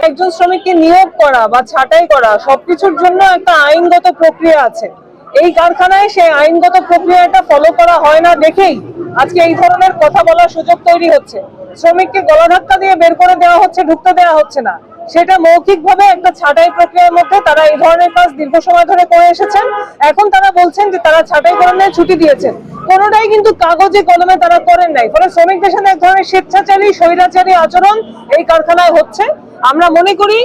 একজন শ্রমিককে নিয়োগ করা বা ছাঁটাই করা সবকিছুর জন্য একটা আইনগত প্রক্রিয়া আছে। এই কারখানায় সেই আইনগত প্রক্রিয়াটা ফলো করা হয় না দেখেই আজকে এই ধরনের কথা বলার সুযোগ তৈরি হচ্ছে। শ্রমিককে গলা ধাক্কা দিয়ে বের করে দেওয়া হচ্ছে, ঢুকতে দেওয়া হচ্ছে না। সেটা মৌখিকভাবে একটা ছাঁটাই প্রক্রিয়ার মধ্যে তারা এই ধরনের কাজ দীর্ঘ সময় ধরে করে এসেছেন। এখন তারা বলছেন যে তারা ছাঁটাইকরণের ছুটি দিয়েছেন, কোনোটাই কিন্তু কাগজে কলমে তারা করেন নাই। ফলে শ্রমিকদের সাথে এক ধরনের স্বেচ্ছাচারী স্বৈরাচারী আচরণ এই কারখানায় হচ্ছে। আমরা মনে করি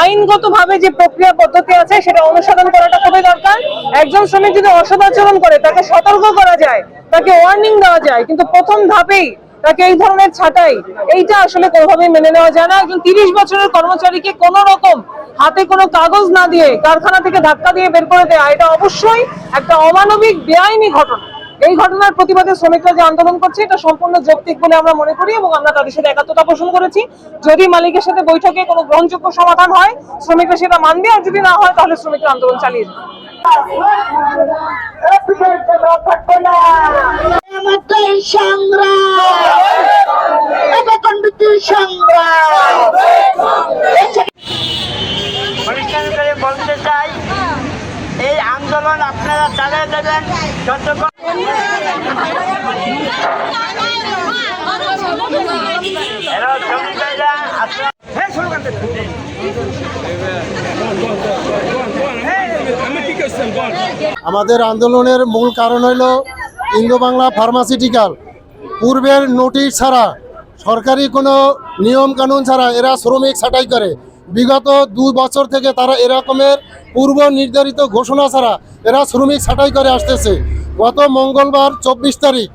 আইনগতভাবে যে প্রক্রিয়া পদ্ধতি আছে সেটা অনুসরণ করাটা খুবই দরকার। একজন শ্রমিক যদি অসদাচরণ করে তাকে সতর্ক করা যায়, তাকে ওয়ার্নিং দেওয়া যায়, কিন্তু প্রথম ধাপেই তাকে এই ধরনের ছাঁটাই, এইটা আসলে কোনোভাবেই মেনে নেওয়া যায় না। একজন 30 বছরের কর্মচারীকে কোনো রকম হাতে কোনো কাগজ না দিয়ে কারখানা থেকে ধাক্কা দিয়ে বের করে দেয়া, এটা অবশ্যই একটা অমানবিক বেআইনি ঘটনা। এই ঘটনার প্রতিবাদে শ্রমিকরা যে আন্দোলন করছে এটা সম্পূর্ণ যৌক্তিক বলে আমরা মনে করি এবং আমরা তাদের সাথে একাত্মতা পোষণ করেছি। যদি মালিকের সাথে বৈঠকে কোনো গ্রহণযোগ্য সমাধান হয় শ্রমিকরা সেটা মানবে, আর যদি না হয় তাহলে শ্রমিকরা আন্দোলন চালিয়ে যাবে। বলতে চাই এই আন্দোলন আপনারা চালিয়ে দেবেন যতক্ষণ আমাদের আন্দোলনের মূল কারণ হইল ইন্দো বাংলা ফার্মাসিউটিক্যাল পূর্বের নোটিশ ছাড়া, সরকারি কোনো নিয়ম কানুন ছাড়া এরা শ্রমিক ছাঁটাই করে। বিগত 2 বছর থেকে তারা এরকমের পূর্ব নির্ধারিত ঘোষণা ছাড়া এরা শ্রমিক ছাঁটাই করে আসতেছে। গত মঙ্গলবার 24 তারিখ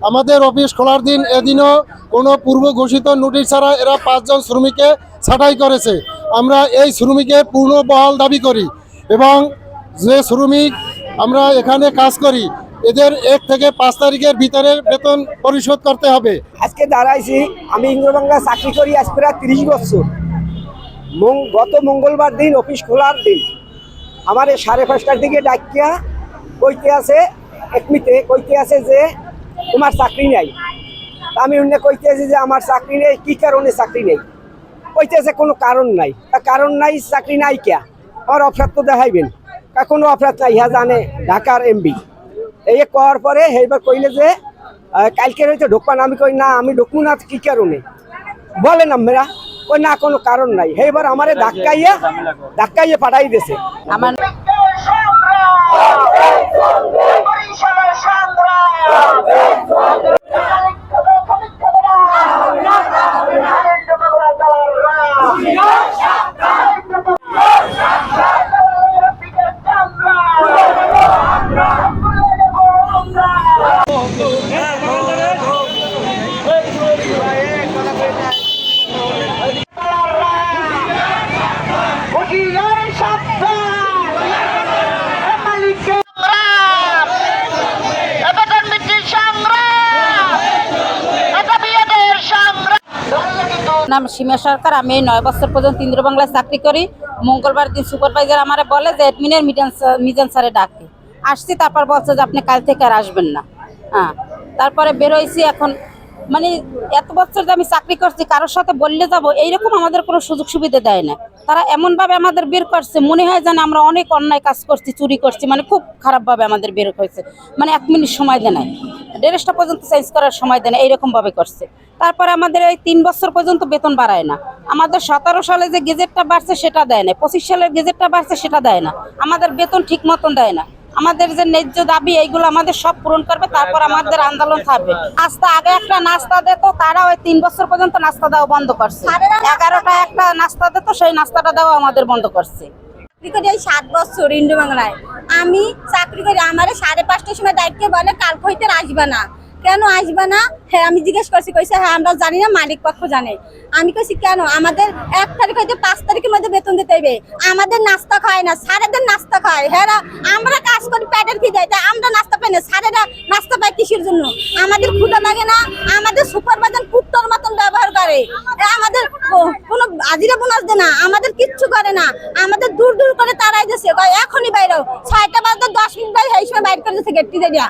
আমাদের অফিস খোলার দিন, এদিনও কোনো পূর্ব ঘোষিত নোটিশ ছাড়া এরা 5 জন শ্রমিককে ছাঁটাই করেছে। আমরা এই শ্রমিকের পূর্ণ বহাল দাবি করি এবং যে শ্রমিক আমরা এখানে কাজ করি এদের 1 থেকে 5 তারিখের ভিতরে বেতন পরিশোধ করতে হবে। আজকে দাঁড়াইছি, আমি ইন্দো বাংলা চাকরি করি আজ প্রায় 30 বছর। গত মঙ্গলবার দিন অফিস খোলার দিন আমার 5:30টার দিকে ডাকিয়া কইতে আছে, একমিতে কইতে আছে যে তোমার চাকরি নাই। আমি অন্য কইতে আছি যে আমার চাকরি নেই, কী কারণে চাকরি নেই? কইতে আছে কোনো কারণ নাই। কারণ নাই, চাকরি নাই কিয়া? আমার অপরাধ তো দেখাইবেন। কোনো অপরাধ নাই, হ্যাঁ জানে ঢাকার এমবি। এই করার পরে এইবার কইলে যে কালকে হয়তো ঢোকবা না। আমি কই না, আমি ঢুকবো না, কী কারণে বলেন আপনারা? ওই না, কোনো কারণ নাই। এইবার আমারে ধাক্কাইয়ে পাঠাই দিয়েছে। আমার নাম সীমা সরকার। আমি 9 বছর পর্যন্ত ইন্দ্র বাংলায় চাকরি করি। মঙ্গলবার দিন সুপারভাইজার আমার বলে যে অ্যাডমিনের মিজান স্যারে ডাকে। আসছি, তারপর বলছে যে আপনি কাল থেকে আর আসবেন না। হ্যাঁ, তারপরে বেরোইছি। এখন মানে এত বছর যে আমি চাকরি করছি, কারোর সাথে বললে যাব এইরকম আমাদের কোনো সুযোগ সুবিধা দেয় না। তারা এমনভাবে আমাদের বের করছে, মনে হয় যেন আমরা অনেক অন্যায় কাজ করছি, চুরি করছি। মানে খুব খারাপভাবে আমাদের বের হয়েছে। মানে 1 মিনিট সময় দেয় নাই, ড্রেসটা পর্যন্ত চেঞ্জ করার সময় দেয় না, এইরকমভাবে করছে। তারপরে আমাদের এই 3 বছর পর্যন্ত বেতন বাড়ায় না। আমাদের 17 সালে যে গেজেটটা বাড়ছে সেটা দেয় না, 25 সালের গেজেটটা বাড়ছে সেটা দেয় না। আমাদের বেতন ঠিক মতন দেয় না। আমাদের যে ন্যায্য দাবি এইগুলো আমাদের সব পূরণ করবে, তারপর আমাদের আন্দোলন থাকবে। নাস্তা আগে একটা নাস্তা দিত, তারা ওই 3 বছর পর্যন্ত নাস্তা দেওয়া বন্ধ করছে। 11টা একটা নাস্তা দিত, সেই নাস্তাটা দেওয়া আমাদের বন্ধ করছে। চাকরি করি এই 7 বছর ইন্ডো বাংলায় আমি চাকরি করি। আমার 5:30টার সময় দায়িত্ব বলে কালকে হইতে আসবে না। কেন আসবে না? হ্যাঁ আমি জিজ্ঞেস করছি, কইছে হ্যাঁ আমরা জানি না, মালিক পক্ষ জানে। আমি কইছি কেন? আমাদের 1 তারিখ হইতে 5 তারিখের মধ্যে বেতন দিতে হবে। আমাদের নাস্তা খায় না, স্যারেদের নাস্তা খায়। হ্যাঁ আমরা কাজ করি পেটের খিদে, তাই আমরা নাস্তা পাই না, স্যারেরা নাস্তা পায় কিসের জন্য? আমাদের ক্ষুধা লাগে না? আমাদের সুপারভাইজার কুত্তর মতন ব্যবহার করে। আমাদের কোনো আজিরা বোনাস দেয় না, আমাদের কিচ্ছু করে না। আমাদের দূর দূর করে তারাই দিয়েছে, এখনই বাইরেও 6টা বাজে 10 মিনিট বাইরে, এই সময় বাইর করে দিয়েছে গেটটি দিয়া।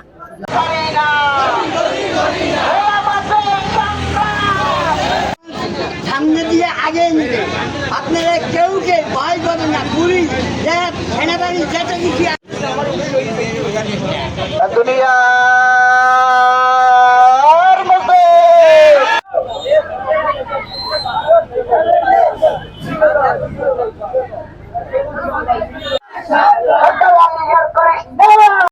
সামনে দিয়ে আগে নিবে, আপনারা কেউ ভয় করবেন না। পুলিশ সেনাবাহিনী যেটা কিছু দুনিয়া